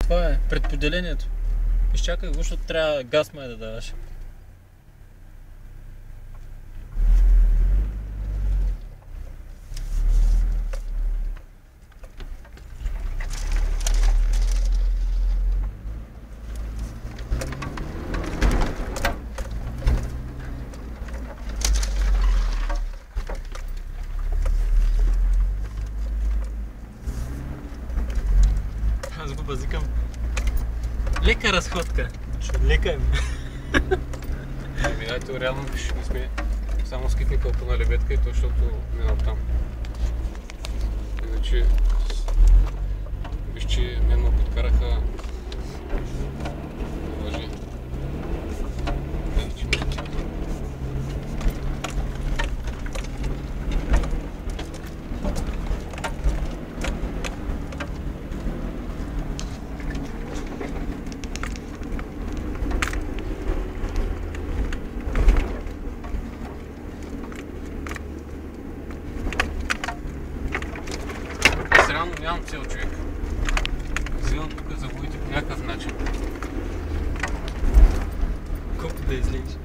Това е предподелението. Изчакай го, защото трябва газ май да даваш. Аз го базикам. Лека разходка. Лека е. Ами дайте, реално пише, не сме само скитни кълпа на лебедка и то, защото минал там. Иначе, виж, че мен ме подкараха лъжи. Реално нямам цел, човек. Взимам тук за водите по някакъв начин. Колко да излезеш?